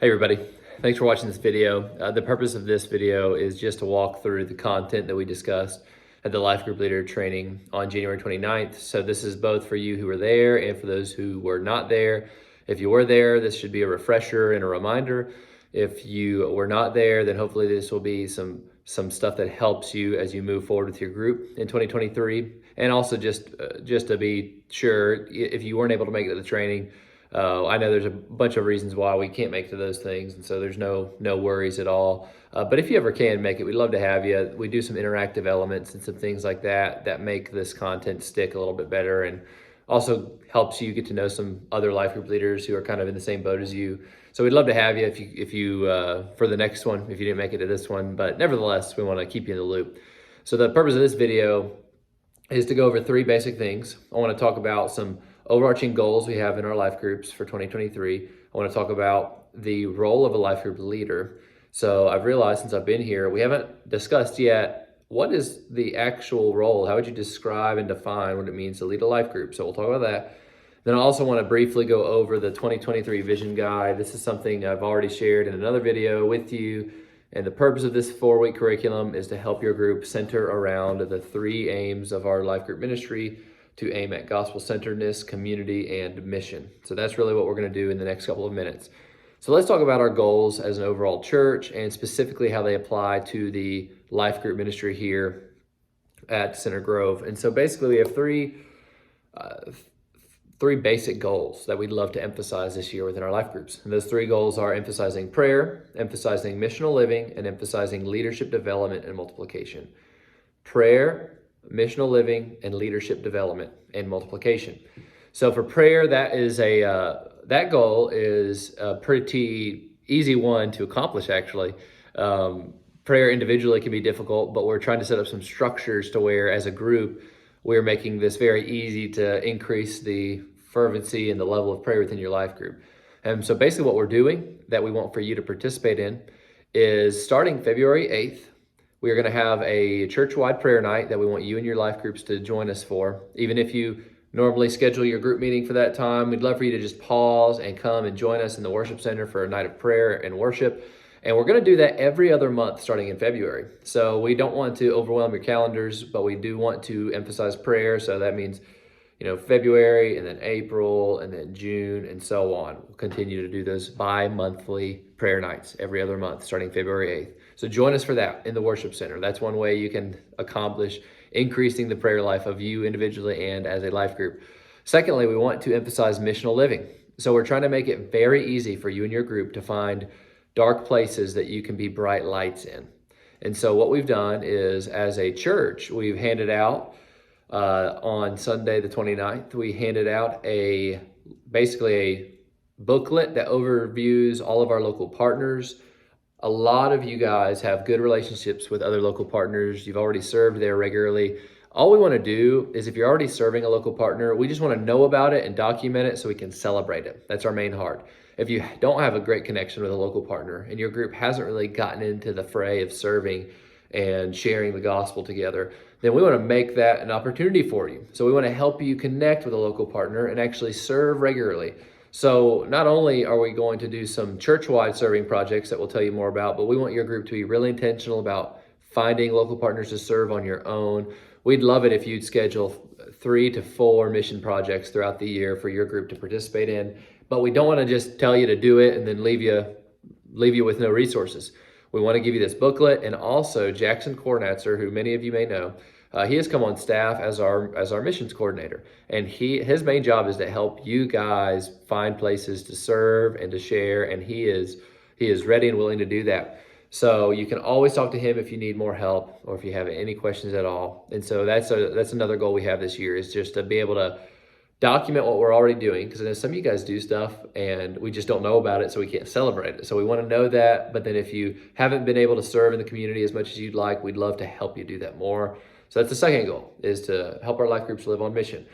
Hey everybody, thanks for watching this video. The purpose of this video is just to walk through the content that we discussed at the Life Group Leader training on January 29th. So this is both for you who were there and for those who were not there. If you were there, this should be a refresher and a reminder. If you were not there, then hopefully this will be some stuff that helps you as you move forward with your group in 2023. And also just to be sure, if you weren't able to make it to the training, I know there's a bunch of reasons why we can't make to those things, and so there's no worries at all. But if you ever can make it, we'd love to have you. We do some interactive elements and some things like that that make this content stick a little bit better, and also helps you get to know some other life group leaders who are kind of in the same boat as you. So we'd love to have you if you for the next one, if you didn't make it to this one. But nevertheless, we want to keep you in the loop. So the purpose of this video is to go over three basic things. I want to talk about some overarching goals we have in our life groups for 2023. I want to talk about the role of a life group leader. So I've realized since I've been here, we haven't discussed yet what is the actual role. How would you describe and define what it means to lead a life group? So we'll talk about that. Then I also want to briefly go over the 2023 vision guide. This is something I've already shared in another video with you. And the purpose of this 4-week curriculum is to help your group center around the three aims of our life group ministry, to aim at gospel-centeredness, community, and mission. So that's really what we're going to do in the next couple of minutes. So let's talk about our goals as an overall church and specifically how they apply to the life group ministry here at Center Grove. And so basically we have three basic goals that we'd love to emphasize this year within our life groups. And those three goals are emphasizing prayer, emphasizing missional living, and emphasizing leadership development and multiplication. Prayer, missional living, and leadership development and multiplication. So for prayer, that goal is a pretty easy one to accomplish, actually. Prayer individually can be difficult, but we're trying to set up some structures to where as a group, we're making this very easy to increase the fervency and the level of prayer within your life group. And so basically what we're doing that we want for you to participate in is starting February 8th, we are going to have a church-wide prayer night that we want you and your life groups to join us for. Even if you normally schedule your group meeting for that time, we'd love for you to just pause and come and join us in the worship center for a night of prayer and worship. And we're going to do that every other month starting in February. So we don't want to overwhelm your calendars, but we do want to emphasize prayer. So that means, February and then April and then June and so on. We'll continue to do those bi-monthly prayer nights every other month starting February 8th. So join us for that in the worship center. That's one way you can accomplish increasing the prayer life of you individually and as a life group. Secondly, we want to emphasize missional living. So we're trying to make it very easy for you and your group to find dark places that you can be bright lights in. And so what we've done is, as a church, we've handed out on Sunday the 29th, we handed out basically a booklet that overviews all of our local partners. A lot of you guys have good relationships with other local partners. You've already served there regularly. All we want to do is, if you're already serving a local partner, we just want to know about it and document it so we can celebrate it. That's our main heart. If you don't have a great connection with a local partner and your group hasn't really gotten into the fray of serving and sharing the gospel together, then we want to make that an opportunity for you. So we want to help you connect with a local partner and actually serve regularly. So not only are we going to do some church-wide serving projects that we'll tell you more about, but we want your group to be really intentional about finding local partners to serve on your own. We'd love it if you'd schedule 3 to 4 mission projects throughout the year for your group to participate in. But we don't want to just tell you to do it and then leave you with no resources. We want to give you this booklet, and also Jackson Kornatzer, who many of you may know, he has come on staff as our missions coordinator, and his main job is to help you guys find places to serve and to share, and he is ready and willing to do that. So you can always talk to him if you need more help or if you have any questions at all. And so that's another goal we have this year, is just to be able to document what we're already doing, because I know some of you guys do stuff and we just don't know about it, so we can't celebrate it. So we want to know that, but then if you haven't been able to serve in the community as much as you'd like, we'd love to help you do that more. So that's the second goal, is to help our life groups live on mission.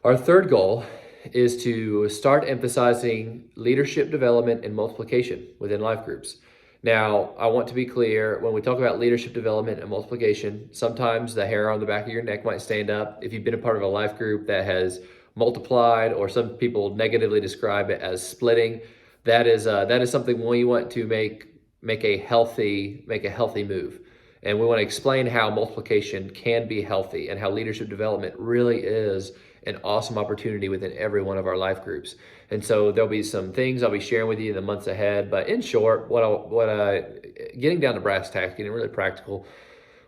Our third goal is to start emphasizing leadership development and multiplication within life groups. Now, I want to be clear, when we talk about leadership development and multiplication, sometimes the hair on the back of your neck might stand up. If you've been a part of a life group that has multiplied, or some people negatively describe it as splitting, that is something we want to make a healthy move. And we want to explain how multiplication can be healthy and how leadership development really is an awesome opportunity within every one of our life groups. And so there'll be some things I'll be sharing with you in the months ahead. But in short, getting down to brass tacks, getting really practical,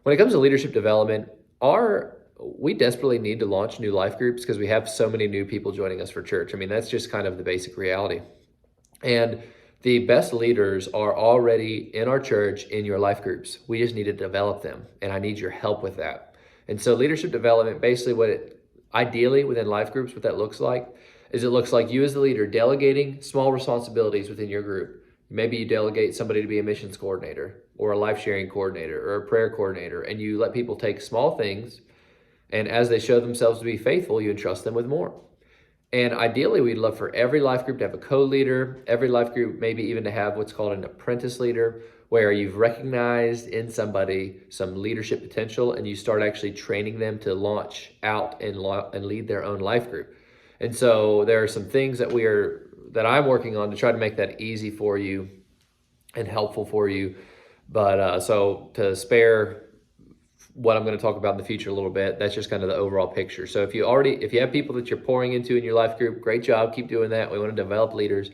when it comes to leadership development, we desperately need to launch new life groups because we have so many new people joining us for church. I mean, that's just kind of the basic reality. And the best leaders are already in our church in your life groups. We just need to develop them, and I need your help with that. And so leadership development, basically ideally within life groups, what that looks like is it looks like you as the leader delegating small responsibilities within your group. Maybe you delegate somebody to be a missions coordinator or a life sharing coordinator or a prayer coordinator, and you let people take small things, and as they show themselves to be faithful, you entrust them with more. And ideally, we'd love for every life group to have a co-leader, every life group maybe even to have what's called an apprentice leader, where you've recognized in somebody some leadership potential and you start actually training them to launch out and lead their own life group. And so there are some things that I'm working on to try to make that easy for you and helpful for you. But so to spare what I'm going to talk about in the future a little bit, that's just kind of the overall picture. So if you have people that you're pouring into in your life group, great job, keep doing that. We want to develop leaders.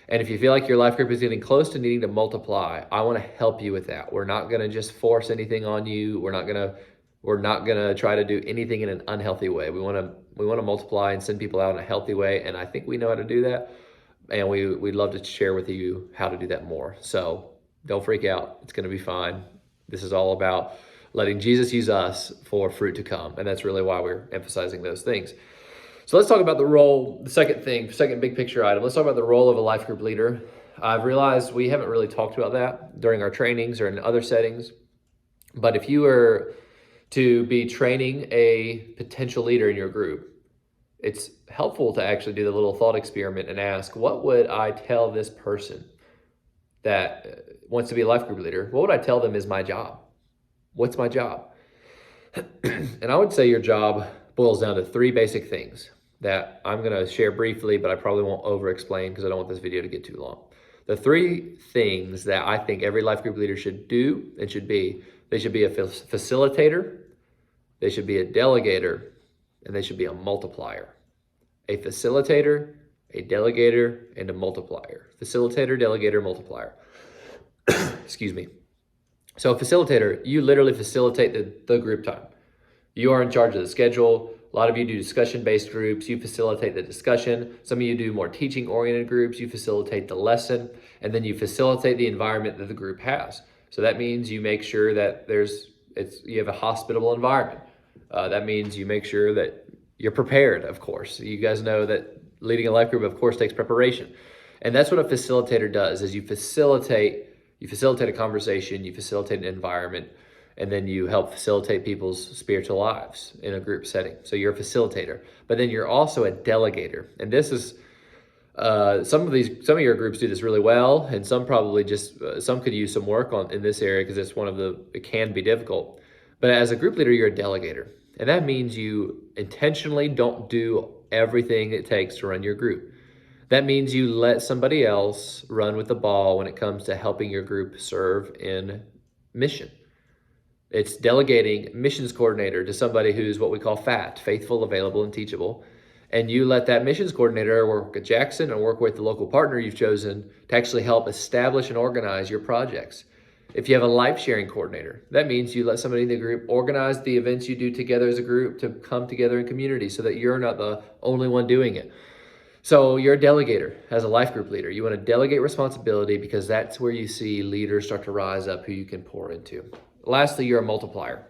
And if you feel like your life group is getting close to needing to multiply, I want to help you with that. We're not going to just force anything on you. We're not going to try to do anything in an unhealthy way. We want to multiply and send people out in a healthy way, and I think we know how to do that. And we'd love to share with you how to do that more. So don't freak out. It's going to be fine. This is all about letting Jesus use us for fruit to come. And that's really why we're emphasizing those things. So let's talk about the second big picture item. Let's talk about the role of a life group leader. I've realized we haven't really talked about that during our trainings or in other settings. But if you were to be training a potential leader in your group, it's helpful to actually do the little thought experiment and ask, what would I tell this person that wants to be a life group leader? What would I tell them is my job? What's my job? And I would say your job boils down to three basic things that I'm going to share briefly, but I probably won't over-explain because I don't want this video to get too long. The three things that I think every life group leader should do and should be, they should be a facilitator, they should be a delegator, and they should be a multiplier. A facilitator, a delegator, and a multiplier. Facilitator, delegator, multiplier. Excuse me. So a facilitator, you literally facilitate the group time. You are in charge of the schedule. A lot of you do discussion-based groups. You facilitate the discussion. Some of you do more teaching-oriented groups. You facilitate the lesson, and then you facilitate the environment that the group has. So that means you make sure that you have a hospitable environment. That means you make sure that you're prepared, of course. You guys know that leading a life group, of course, takes preparation. And that's what a facilitator does, is you facilitate a conversation, you facilitate an environment, and then you help facilitate people's spiritual lives in a group setting. So you're a facilitator, but then you're also a delegator. And this is, some of your groups do this really well, and some probably some could use some work in this area because it can be difficult. But as a group leader, you're a delegator. And that means you intentionally don't do everything it takes to run your group. That means you let somebody else run with the ball when it comes to helping your group serve in mission. It's delegating missions coordinator to somebody who's what we call FAT, faithful, available, and teachable. And you let that missions coordinator work at Jackson and work with the local partner you've chosen to actually help establish and organize your projects. If you have a life sharing coordinator, that means you let somebody in the group organize the events you do together as a group to come together in community so that you're not the only one doing it. So you're a delegator as a life group leader. You want to delegate responsibility because that's where you see leaders start to rise up who you can pour into. Lastly, you're a multiplier.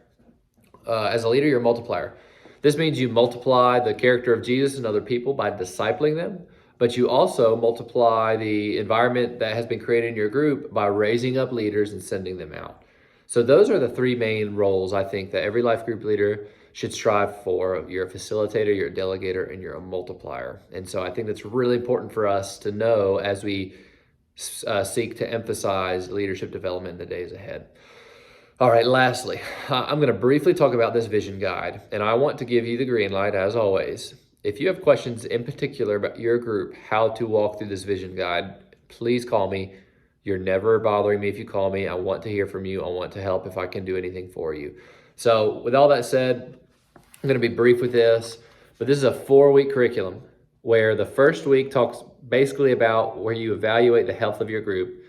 As a leader, you're a multiplier. This means you multiply the character of Jesus in other people by discipling them, but you also multiply the environment that has been created in your group by raising up leaders and sending them out. So those are the three main roles I think that every life group leader should strive for. You're a facilitator, you're a delegator, and you're a multiplier. And so I think that's really important for us to know as we seek to emphasize leadership development in the days ahead. All right, lastly, I'm going to briefly talk about this vision guide, and I want to give you the green light as always. If you have questions in particular about your group, how to walk through this vision guide, please call me. You're never bothering me if you call me. I want to hear from you. I want to help if I can do anything for you. So with all that said, I'm going to be brief with this, but this is a 4-week curriculum where the first week talks basically about where you evaluate the health of your group.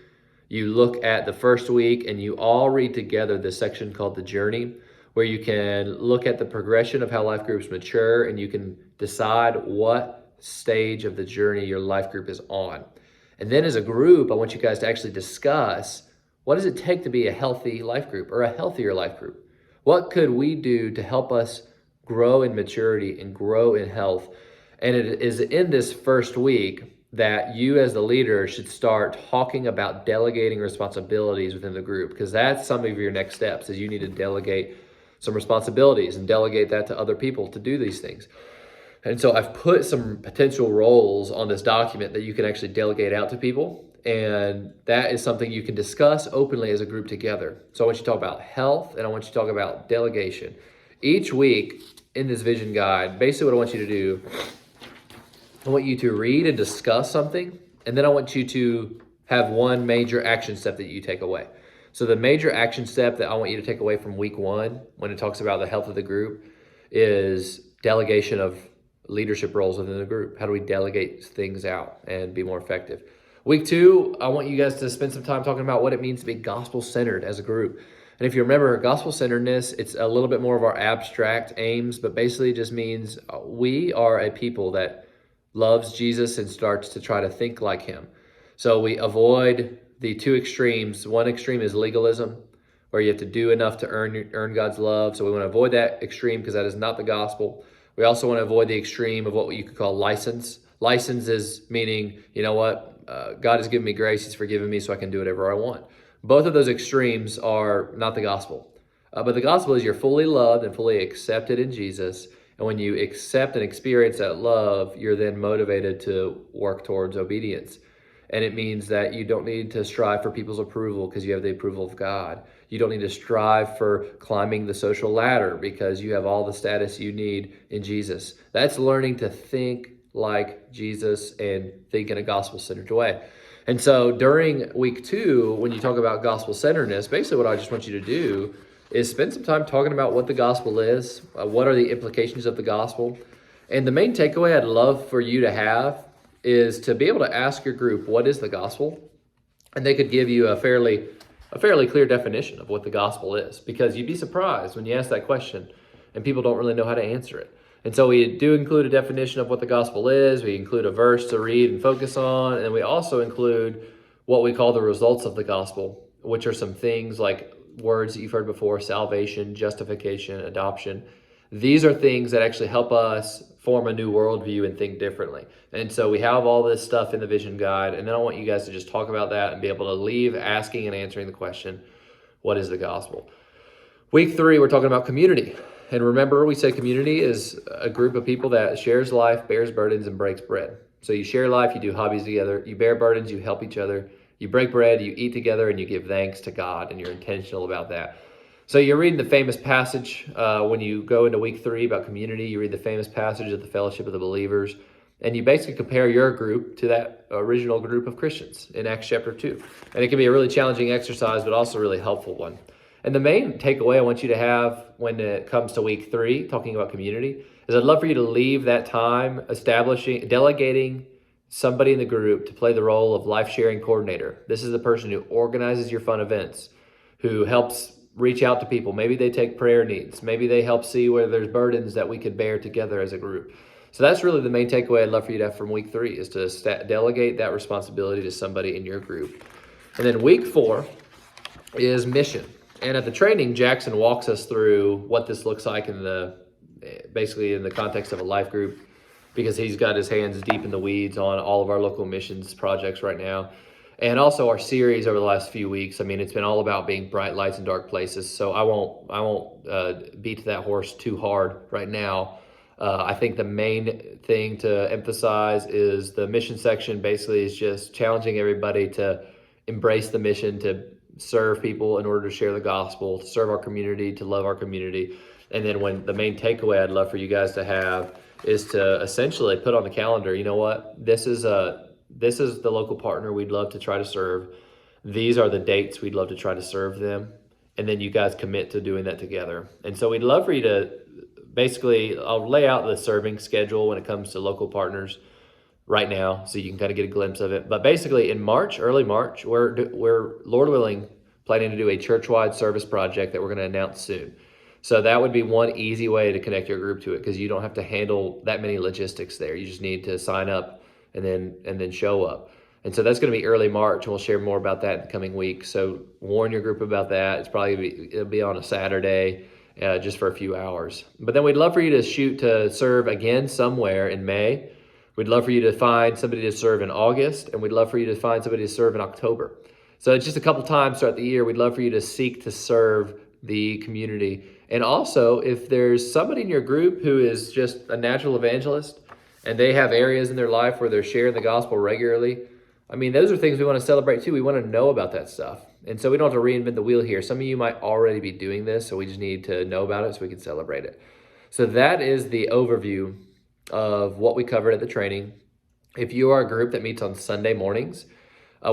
You look at the first week and you all read together this section called The Journey, where you can look at the progression of how life groups mature and you can decide what stage of the journey your life group is on. And then as a group, I want you guys to actually discuss, what does it take to be a healthy life group or a healthier life group? What could we do to help us grow in maturity and grow in health? And it is in this first week that you as the leader should start talking about delegating responsibilities within the group, because that's some of your next steps, is you need to delegate some responsibilities and delegate that to other people to do these things. And so I've put some potential roles on this document that you can actually delegate out to people. And that is something you can discuss openly as a group together. So I want you to talk about health and I want you to talk about delegation. Each week in this vision guide, basically what I want you to do, I want you to read and discuss something. And then I want you to have one major action step that you take away. So the major action step that I want you to take away from week 1, when it talks about the health of the group, is delegation of leadership roles within the group. How do we delegate things out and be more effective? Week 2, I want you guys to spend some time talking about what it means to be gospel-centered as a group. And if you remember, gospel-centeredness, it's a little bit more of our abstract aims, but basically it just means we are a people that loves Jesus and starts to try to think like him. So we avoid the 2 extremes. One extreme is legalism, where you have to do enough to earn God's love. So we want to avoid that extreme because that is not the gospel. We also want to avoid the extreme of what you could call license. License is meaning, you know what, God has given me grace, he's forgiven me so I can do whatever I want. Both of those extremes are not the gospel. But the gospel is you're fully loved and fully accepted in Jesus. And when you accept and experience that love, you're then motivated to work towards obedience. And it means that you don't need to strive for people's approval because you have the approval of God. You don't need to strive for climbing the social ladder because you have all the status you need in Jesus. That's learning to think like Jesus and think in a gospel-centered way. And so during week 2, when you talk about gospel-centeredness, basically what I just want you to do is spend some time talking about what the gospel is, what are the implications of the gospel. And the main takeaway I'd love for you to have is to be able to ask your group, what is the gospel? And they could give you a fairly clear definition of what the gospel is, because you'd be surprised when you ask that question and people don't really know how to answer it. And so we do include a definition of what the gospel is. We include a verse to read and focus on. And we also include what we call the results of the gospel, which are some things like words that you've heard before: salvation, justification, adoption. These are things that actually help us form a new worldview and think differently. And so we have all this stuff in the vision guide. And then I want you guys to just talk about that and be able to leave asking and answering the question, what is the gospel? Week 3, we're talking about community. And remember, we say community is a group of people that shares life, bears burdens, and breaks bread. So you share life, you do hobbies together, you bear burdens, you help each other, you break bread, you eat together, and you give thanks to God, and you're intentional about that. So you're reading the famous passage when you go into week 3 about community. You read the famous passage of the fellowship of the believers, and you basically compare your group to that original group of Christians in Acts chapter 2. And it can be a really challenging exercise, but also a really helpful one. And the main takeaway I want you to have when it comes to week 3, talking about community, is I'd love for you to leave that time delegating somebody in the group to play the role of life-sharing coordinator. This is the person who organizes your fun events, who helps reach out to people. Maybe they take prayer needs. Maybe they help see where there's burdens that we could bear together as a group. So that's really the main takeaway I'd love for you to have from week 3, is to delegate that responsibility to somebody in your group. And then week 4 is mission. And at the training, Jackson walks us through what this looks like basically in the context of a life group, because he's got his hands deep in the weeds on all of our local missions projects right now. And also our series over the last few weeks. I mean, it's been all about being bright lights in dark places. So I won't beat that horse too hard right now. I think the main thing to emphasize is the mission section basically is just challenging everybody to embrace the mission, to serve people in order to share the gospel, to serve our community, to love our community. And then when the main takeaway I'd love for you guys to have is to essentially put on the calendar, you know what, this is a this is the local partner we'd love to try to serve. These are the dates we'd love to try to serve them. And then you guys commit to doing that together. And so we'd love for you to basically, I'll lay out the serving schedule when it comes to local partners right now, so you can kind of get a glimpse of it. But basically in March, early March, we're Lord willing, planning to do a church-wide service project that we're going to announce soon. So that would be one easy way to connect your group to it, because you don't have to handle that many logistics there. You just need to sign up and then show up. And so that's going to be early March, and we'll share more about that in the coming weeks. So warn your group about that. It'll be on a Saturday, just for a few hours. But then we'd love for you to shoot to serve again somewhere in May. We'd love for you to find somebody to serve in August, and we'd love for you to find somebody to serve in October. So it's just a couple times throughout the year. We'd love for you to seek to serve the community. And also, if there's somebody in your group who is just a natural evangelist and they have areas in their life where they're sharing the gospel regularly, I mean, those are things we want to celebrate too. We want to know about that stuff. And so we don't have to reinvent the wheel here. Some of you might already be doing this, so we just need to know about it so we can celebrate it. So that is the overview of what we covered at the training. If you are a group that meets on Sunday mornings,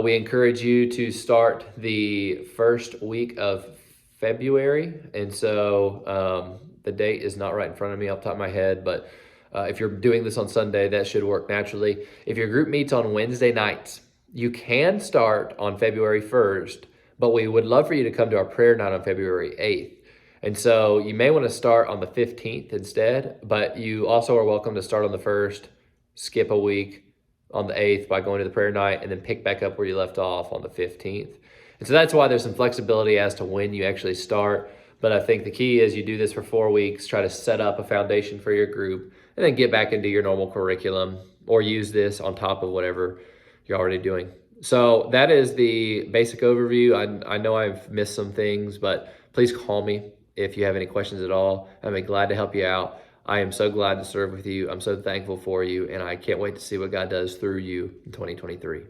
we encourage you to start the first week of February. And so the date is not right in front of me off the top of my head, but if you're doing this on Sunday, that should work naturally. If your group meets on Wednesday nights, you can start on February 1st, but we would love for you to come to our prayer night on February 8th. And so you may want to start on the 15th instead, but you also are welcome to start on the 1st, skip a week on the 8th by going to the prayer night, and then pick back up where you left off on the 15th. And so that's why there's some flexibility as to when you actually start. But I think the key is you do this for 4 weeks, try to set up a foundation for your group, and then get back into your normal curriculum or use this on top of whatever you're already doing. So that is the basic overview. I know I've missed some things, but please call me if you have any questions at all. I'd be glad to help you out. I am so glad to serve with you. I'm so thankful for you, and I can't wait to see what God does through you in 2023.